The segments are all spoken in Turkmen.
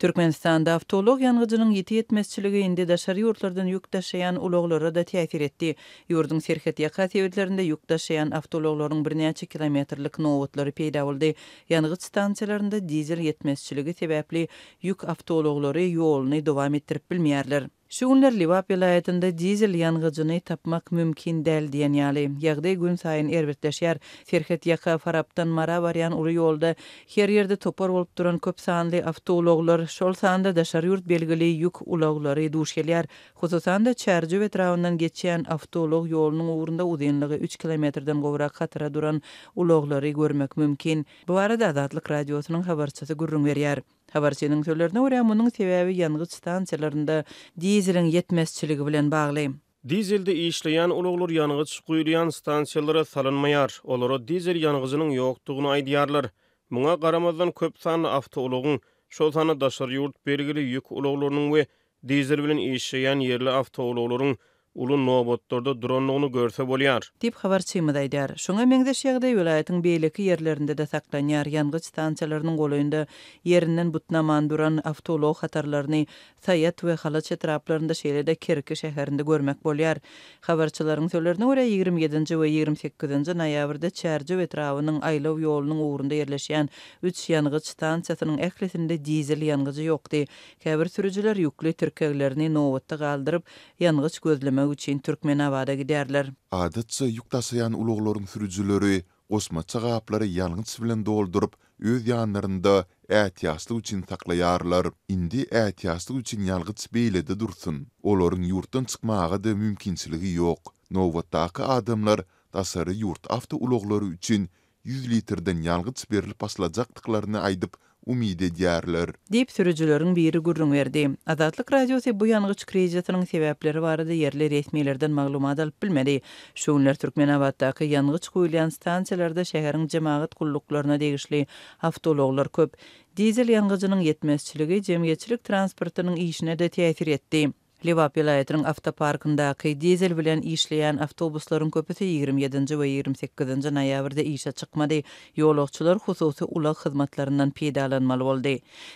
Türkmenistanda avtolog yangıcının yetmezçiligi indi daşary ýurtlardan ýük daşaýan ulaglara da täsir etdi. Ýurdun serhat ýaka sebäplerinde ýük daşaýan avtologlaryň birnäçe kilometrlik nowatlary peýda boldy. Yangıç stansiýalarynda dizel yetmezçiligi sebäpli ýük avtologlary ýoluny dowam etdirip bilmeýärler. Şu günler Liwap vilayetinde dizel yangıcını tapmak mümkin däl diýen ýaly. Ýagdaý gün saýyn erbetleşýär. Serhat ýaka Farapdan Mara barýan uly ýolda her ýerde topar bolup duran köp sanly avtologlar, şol sanda daşary ýurt belgili ýük ulaglary duş gelýär. Hususan da Çärjü etrafyndan geçýän avtolog ýolunyň ugrunda uzunlygy 3 kilometrden gowrak hatyra duran ulaglary görmek mümkin. Bu arada Azatlyk radiosynyň habarçysy Gürrüň berýär. Habarçynyň sözlerine görä munyň sebäbi yangıç stansiýalarynda dizeliň yetmezçiligi bilen bagly. Dizelde işleyen ulaglar yangıç guýulýan stansiýalara salynmaýar. Olara dizel yangıjynyň ýokdugyny aýdýarlar. Muňa garamazdan köp sanly avtologyň, şol sany daşary ýurt belgili ýük ulaglarynyň we dizel bilen işleýän ýerli avtologlaryň ulu nowatlarda duranlygyny görse bolýar. Dip habarçymy daýdar. Şoňa meňdeş ýagdaý vilayatyň beýleki ýerlerinde de saklanýar yangıç stansiýalarynyň golaýynda ýerinden butnaman duran avtolog hatarlaryny Saýat we Halaç etraplarynda şeýlede Kerki şäherinde görmek bolýar. Habarçylaryň sözlerine görä 27-nji we 28-nji noýabrda Çärjü etrawynyň Aýlaw ýolunyň ugrunda ýerleşýän 3 yangıç stansiýasynyň ählisinde dizel yangıjy ýokdy. Käbir sürüjiler ýükli türkeglerini nowatda galdyryp yangıç gözleme üçin Türkmenabada giderler. Adatça ýük taşaýan ulaglaryň sürüjileri osma çagaplary yalňyç bilen doldurup öz ýanlarynda ähtiýatly üçin saklaýarlar. Indi ähtiýatly üçin ýalgyç beýlede dursun. Olaryň ýurtdan çykmagy da mümkinçiligi ýok. Nowatdaky adamlar daşary ýurt awto ulaglary üçin 100 litrden ýalgyç berilip baslajakdyklaryny aýdyp umid edýärler. Dip sürüjüleriň biri Gürrüň berdi. Azatlyk radiosy bu yangıç krizisynyň sebäpleri barada ýerli resmiýetlerden maglumat alyp bilmedi. Şu günler Türkmenabaddaky yangıç guýulýan stansiýalarda şäheriň jemaat gullyklaryna degişli avtologlar köp. Dizel yangıjynyň yetmezçiligi jemgyýetçilik transportynyň işine de täsir etdi. Liwap vilayatynyň avtoparkyndaky dizel bilen işleýän awtobuslaryň köpüsi 27-nji we 28-nji noýabrda işe çykmady. Ýolagçylar hususy ulag hyzmatlaryndan peýdalanmaly boldy.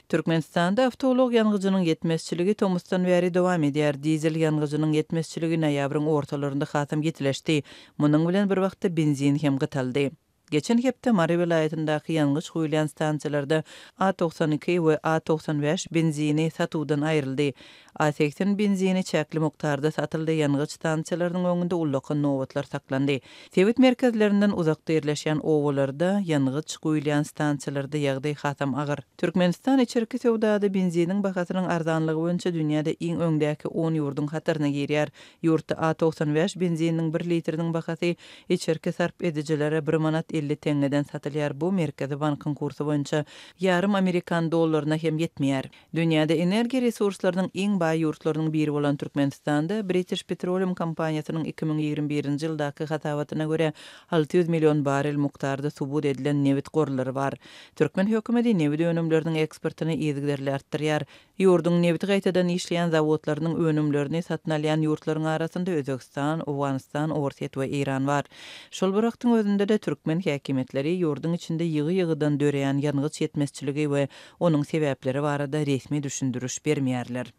Türkmenistanda awtolog yangıjynyň yetmezçiligi tomusdan bäri dowam edýär. Dizel yangıjynyň yetmezçiligi noýabryň ortalarynda hasam getileşdi. Munyň bilen bir wagtda benzin hem gytaldy. Geçen hepde Mara vilayetindäki yangıç guýulýan stansiýalarda A92 we A95 benzini satuwdan aýryldy. A80 benzini çäkli mukdarda satyldy. Yangıç stansiýalarynyň öňünde ullaky nowatlar saklandy. Sewit merkezlerinden uzakda ýerleşýän owalarda yangıç guýulýan stansiýalarda ýagdaý hasam agyr. Türkmenistan içerki sowdada benziniň bahasynyň arzanlygy boýunça dünýäde iň öňdäki 10 ýurdun hatyryna girýär. Ýurtda A95 benziniň 1 litriniň bahasy içerki sarp edijilere 1 manat 50 tengeden satılýar. Bu Merkezi Bankyň kursy boýunça yarım Amerikan dollaryna hem ýetmeýär. Dünýäde energiýa resurslarynyň iň baý ýurtlarynyň biri bolan Türkmenistanda British Petroleum kompaniýasynyň 2021-nji ýyldaky hatawatyna görä 600 million barel mukdarda subut edilen newit gorlary bar. Türkmen hökümeti newit önümleriniň eksportyny ýygdarly artdyrýar. Ýurdun newit gaýtadan işleýän zawodlarynyň önümlerini satyn alýan ýurtlaryň arasynda Özbegistan, Awganistan, Orset we Iran bar. Şol bir wagtyň özünde de Türkmen häkimetleri ýurdun içinde ýygy-ýygydan döreýän yangıç yetmezçiligi we onuň sebäpleri barada resmi düşündürüş bermeýärler.